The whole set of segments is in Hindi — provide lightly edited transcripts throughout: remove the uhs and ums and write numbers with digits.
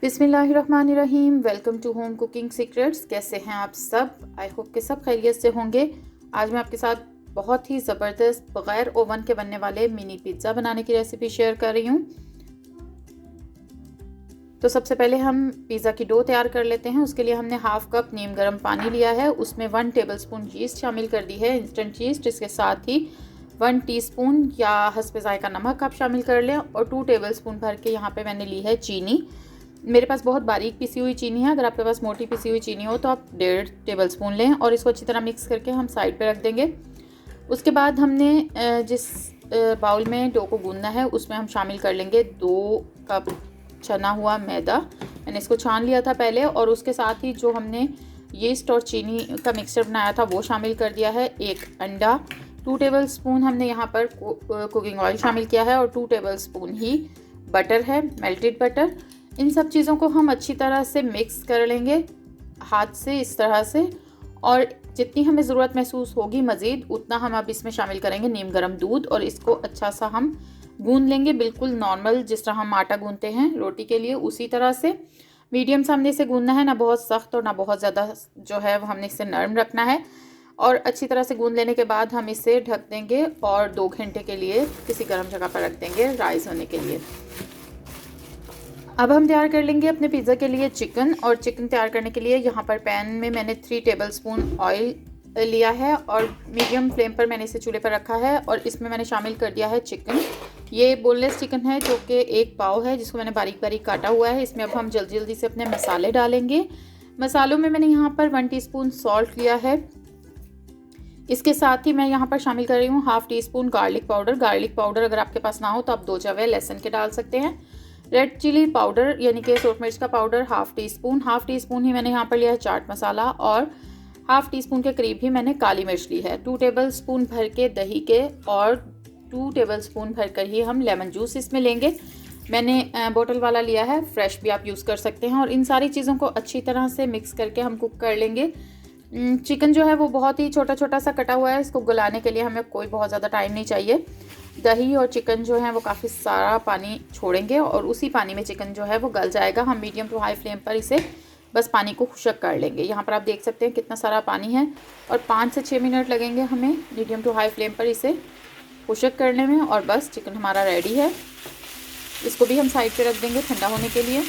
बिस्मिल्लाहिर्रहमानिर्रहीम। Welcome to home cooking secrets. कैसे हैं आप सब? आई होप कि सब खैरियत से होंगे। आज मैं आपके साथ बहुत ही ज़बरदस्त बग़ैर ओवन के बनने वाले मिनी पिज़्ज़ा बनाने की रेसिपी शेयर कर रही हूँ। तो सबसे पहले हम पिज़्ज़ा की डो तैयार कर लेते हैं। उसके लिए हमने हाफ़ कप नीम गर्म पानी लिया है, उसमें 1 टेबलस्पून यीस्ट शामिल कर दी है, इंस्टेंट यीस्ट। इसके साथ ही 1 टीस्पून या हस्बे ज़ायका नमक आप शामिल कर लें और 2 टेबलस्पून भर के यहाँ पे मैंने ली है चीनी। मेरे पास बहुत बारीक पिसी हुई चीनी है, अगर आपके पास मोटी पिसी हुई चीनी हो तो आप 1.5 टेबलस्पून लें और इसको अच्छी तरह मिक्स करके हम साइड पे रख देंगे। उसके बाद हमने जिस बाउल में डो को गूंदना है उसमें हम शामिल कर लेंगे 2 कप छना हुआ मैदा। मैंने इसको छान लिया था पहले और उसके साथ ही जो हमने यीस्ट और चीनी का मिक्सचर बनाया था वो शामिल कर दिया है। 1 अंडा, 2 टेबलस्पून हमने यहाँ पर कुकिंग ऑयल शामिल किया है और 2 टेबलस्पून ही बटर है, मेल्टेड बटर। इन सब चीज़ों को हम अच्छी तरह से मिक्स कर लेंगे हाथ से इस तरह से, और जितनी हमें ज़रूरत महसूस होगी मज़ीद उतना हम अब इसमें शामिल करेंगे नीम गर्म दूध और इसको अच्छा सा हम गूंद लेंगे, बिल्कुल नॉर्मल जिस तरह हम आटा गूंदते हैं रोटी के लिए उसी तरह से। मीडियम से हमने इसे गूंदना है, ना बहुत सख्त और ना बहुत ज़्यादा जो है वो हमने इसे नरम रखना है। और अच्छी तरह से गूंद लेने के बाद हम इसे ढक देंगे और 2 घंटे के लिए किसी गर्म जगह पर रख देंगे राइस होने के लिए। अब हम तैयार कर लेंगे अपने पिज़्ज़ा के लिए चिकन। और चिकन तैयार करने के लिए यहाँ पर पैन में मैंने 3 टेबलस्पून ऑयल लिया है और मीडियम फ्लेम पर मैंने इसे चूल्हे पर रखा है और इसमें मैंने शामिल कर दिया है चिकन। ये बोनलेस चिकन है जो कि 1 पाव है, जिसको मैंने बारीक बारीक काटा हुआ है। इसमें अब हम जल्दी जल्दी से अपने मसाले डालेंगे। मसालों में मैंने यहाँ पर 1 टीस्पून सॉल्ट लिया है। इसके साथ ही मैं यहाँ पर शामिल कर रही हूँ half teaspoon garlic powder. Garlic powder अगर आपके पास ना हो तो आप 2 जवे लहसुन के डाल सकते हैं। रेड चिली पाउडर यानी कि सूरख मिर्च का पाउडर हाफ़ टी स्पून ही मैंने यहाँ पर लिया है चाट मसाला, और हाफ़ टी स्पून के करीब ही मैंने काली मिर्च ली है। 2 टेबलस्पून भर के दही के और 2 टेबलस्पून भर कर ही हम लेमन जूस इसमें लेंगे। मैंने बोतल वाला लिया है, फ्रेश भी आप यूज़ कर सकते हैं। और इन सारी चीज़ों को अच्छी तरह से मिक्स करके हम कुक कर लेंगे। चिकन जो है वो बहुत ही छोटा छोटा सा कटा हुआ है, इसको गलाने के लिए हमें कोई बहुत ज़्यादा टाइम नहीं चाहिए। दही और चिकन जो है वो काफ़ी सारा पानी छोड़ेंगे और उसी पानी में चिकन जो है वो गल जाएगा। हम मीडियम टू हाई फ्लेम पर इसे बस पानी को खुशक कर लेंगे। यहाँ पर आप देख सकते हैं कितना सारा पानी है और 5 से 6 मिनट लगेंगे हमें मीडियम टू हाई फ्लेम पर इसे खुशक करने में। और बस चिकन हमारा रेडी है। इसको भी हम साइड पर रख देंगे ठंडा होने के लिए।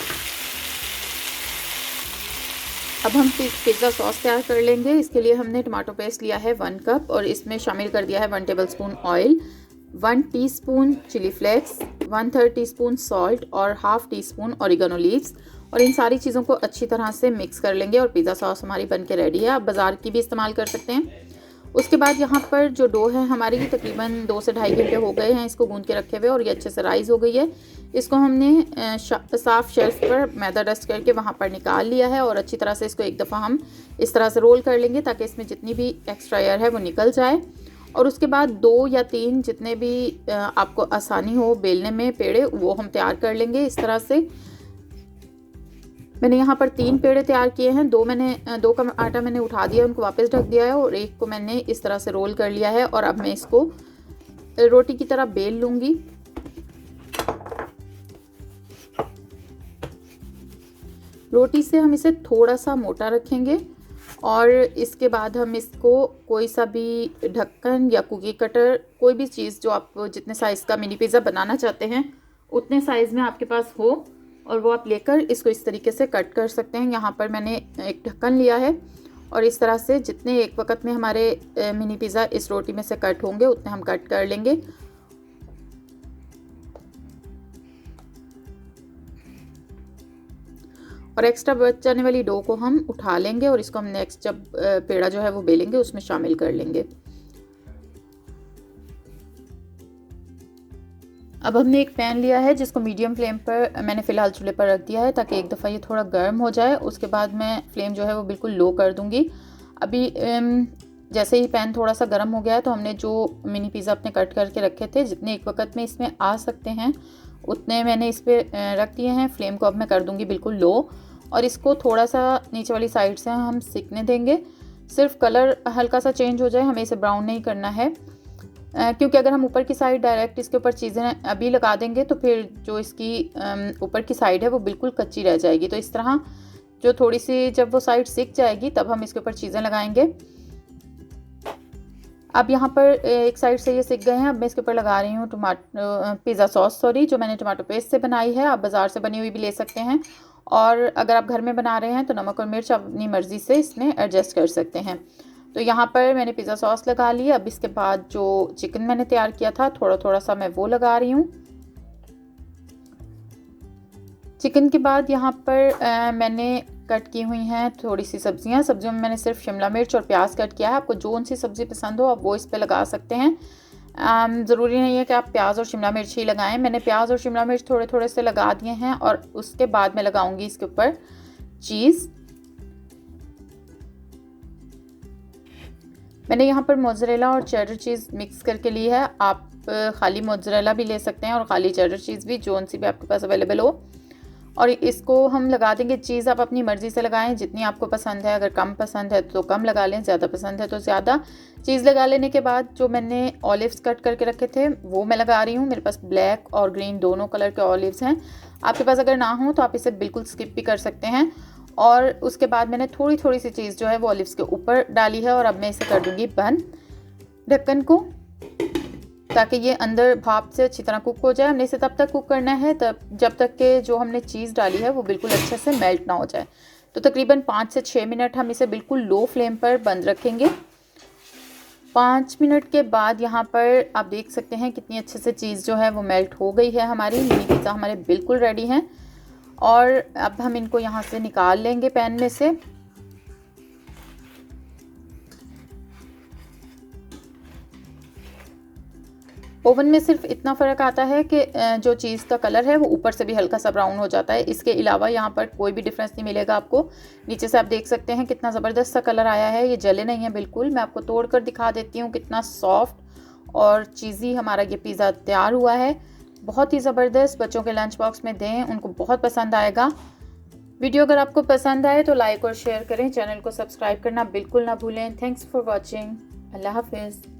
अब हम पिज़्ज़ा सॉस तैयार कर लेंगे। इसके लिए हमने टमाटो पेस्ट लिया है 1 कप और इसमें शामिल कर दिया है 1 tablespoon oil, 1 teaspoon chilli flakes, 1/3 teaspoon salt और हाफ़ टीस्पून ऑरिगेनो लीव्स। और इन सारी चीज़ों को अच्छी तरह से मिक्स कर लेंगे और पिज़्ज़ा सॉस हमारी बन के रेडी है। आप बाज़ार की भी इस्तेमाल कर सकते हैं। उसके बाद यहाँ पर जो डो है हमारी तकरीबन 2 से ढाई घंटे हो गए हैं इसको गूंद के रखे हुए और ये अच्छे से राइज़ हो गई है। इसको हमने साफ़ शेल्फ पर मैदा डस्ट करके वहाँ पर निकाल लिया है और अच्छी तरह से इसको एक दफ़ा हम इस तरह से रोल कर लेंगे ताकि इसमें जितनी भी एक्स्ट्रा एयर है वो निकल जाए। और उसके बाद 2 या 3 जितने भी आपको आसानी हो बेलने में पेड़े वो हम तैयार कर लेंगे इस तरह से। मैंने यहाँ पर 3 पेड़े तैयार किए हैं। 2 का आटा मैंने उठा दिया, उनको वापस ढक दिया है और 1 को मैंने इस तरह से रोल कर लिया है। और अब मैं इसको रोटी की तरह बेल लूँगी। रोटी से हम इसे थोड़ा सा मोटा रखेंगे और इसके बाद हम इसको कोई सा भी ढक्कन या कुकी कटर, कोई भी चीज़ जो आप जितने साइज़ का मिनी पिज़्ज़ा बनाना चाहते हैं उतने साइज़ में आपके पास हो और वो आप लेकर इसको इस तरीके से कट कर सकते हैं। यहाँ पर मैंने एक ढक्कन लिया है और इस तरह से जितने एक वक्त में हमारे मिनी पिज़्ज़ा इस रोटी में से कट होंगे उतने हम कट कर लेंगे। और एक्स्ट्रा बच जाने वाली डो को हम उठा लेंगे और इसको हम नेक्स्ट जब पेड़ा जो है वो बेलेंगे उसमें शामिल कर लेंगे। अब हमने एक पैन लिया है जिसको मीडियम फ्लेम पर मैंने फ़िलहाल चूल्हे पर रख दिया है ताकि एक दफ़ा ये थोड़ा गर्म हो जाए। उसके बाद मैं फ्लेम जो है वो बिल्कुल लो कर दूँगी। अभी जैसे ही पैन थोड़ा सा गर्म हो गया है तो हमने जो मिनी पिज़्ज़ा अपने कट करके रखे थे जितने एक वक्त में इसमें आ सकते हैं उतने मैंने इस पर रख दिए हैं। फ्लेम को अब मैं कर दूँगी बिल्कुल लो और इसको थोड़ा सा नीचे वाली साइड से हम सिकने देंगे। सिर्फ कलर हल्का सा चेंज हो जाए, हमें इसे ब्राउन नहीं करना है। क्योंकि अगर हम ऊपर की साइड डायरेक्ट इसके ऊपर चीज़ें अभी लगा देंगे तो फिर जो इसकी ऊपर की साइड है वो बिल्कुल कच्ची रह जाएगी। तो इस तरह जो थोड़ी सी जब वो साइड सिक जाएगी तब हम इसके ऊपर चीज़ें लगाएंगे। अब यहाँ पर एक साइड से ये सिक गए हैं। अब मैं इसके ऊपर लगा रही हूँ पिज़्ज़ा सॉस, जो मैंने टमाटो पेस्ट से बनाई है। आप बाज़ार से बनी हुई भी ले सकते हैं, और अगर आप घर में बना रहे हैं तो नमक और मिर्च अपनी मर्ज़ी से इसमें एडजस्ट कर सकते हैं। तो यहाँ पर मैंने पिज़्ज़ा सॉस लगा लिया। अब इसके बाद जो चिकन मैंने तैयार किया था थोड़ा थोड़ा सा मैं वो लगा रही हूँ। चिकन के बाद यहाँ पर मैंने कट की हुई हैं थोड़ी सी सब्जियों में मैंने सिर्फ शिमला मिर्च और प्याज कट किया है। आपको जो सी सब्ज़ी पसंद हो आप वो इस पे लगा सकते हैं। ज़रूरी नहीं है कि आप प्याज और शिमला मिर्च ही लगाएं। मैंने प्याज और शिमला मिर्च थोड़े थोड़े से लगा दिए हैं, और उसके बाद मैं लगाऊंगी इसके ऊपर चीज़। मैंने यहाँ पर मोज़रेला और चेडर चीज़ मिक्स करके ली है। आप खाली मोज़रेला भी ले सकते हैं और खाली चेडर चीज़ भी, जो सी भी आपके पास अवेलेबल हो। और इसको हम लगा देंगे। चीज़ आप अपनी मर्ज़ी से लगाएं, जितनी आपको पसंद है। अगर कम पसंद है तो कम लगा लें, ज़्यादा पसंद है तो ज़्यादा। चीज़ लगा लेने के बाद जो मैंने ऑलिव्स कट करके रखे थे वो मैं लगा रही हूँ। मेरे पास ब्लैक और ग्रीन दोनों कलर के ऑलिव्स हैं। आपके पास अगर ना हो तो आप इसे बिल्कुल स्किप भी कर सकते हैं। और उसके बाद मैंने थोड़ी थोड़ी सी चीज़ जो है वो ऑलिव्स के ऊपर डाली है, और अब मैं इसे कर दूँगी बंद ढक्कन को, ताकि ये अंदर भाप से अच्छी तरह कुक हो जाए। हमने इसे तब तक कुक करना है जब तक कि जो हमने चीज़ डाली है वो बिल्कुल अच्छे से मेल्ट ना हो जाए। तो तकरीबन 5 से 6 मिनट हम इसे बिल्कुल लो फ्लेम पर बंद रखेंगे। 5 मिनट के बाद यहाँ पर आप देख सकते हैं कितनी अच्छे से चीज़ जो है वो मेल्ट हो गई है। हमारी मिनी पिज़्ज़ा हमारे बिल्कुल रेडी हैं, और अब हम इनको यहाँ से निकाल लेंगे पैन में से। ओवन में सिर्फ इतना फ़र्क आता है कि जो चीज़ का कलर है वो ऊपर से भी हल्का सा ब्राउन हो जाता है। इसके अलावा यहाँ पर कोई भी डिफरेंस नहीं मिलेगा आपको। नीचे से आप देख सकते हैं कितना ज़बरदस्त सा कलर आया है। ये जले नहीं है बिल्कुल। मैं आपको तोड़ कर दिखा देती हूँ कितना सॉफ्ट और चीज़ी हमारा ये पिज़्ज़ा तैयार हुआ है। बहुत ही ज़बरदस्त। बच्चों के लंच बॉक्स में दें, उनको बहुत पसंद आएगा। वीडियो अगर आपको पसंद आए तो लाइक और शेयर करें। चैनल को सब्सक्राइब करना बिल्कुल ना भूलें। Thanks for watching. अल्लाह हाफिज़।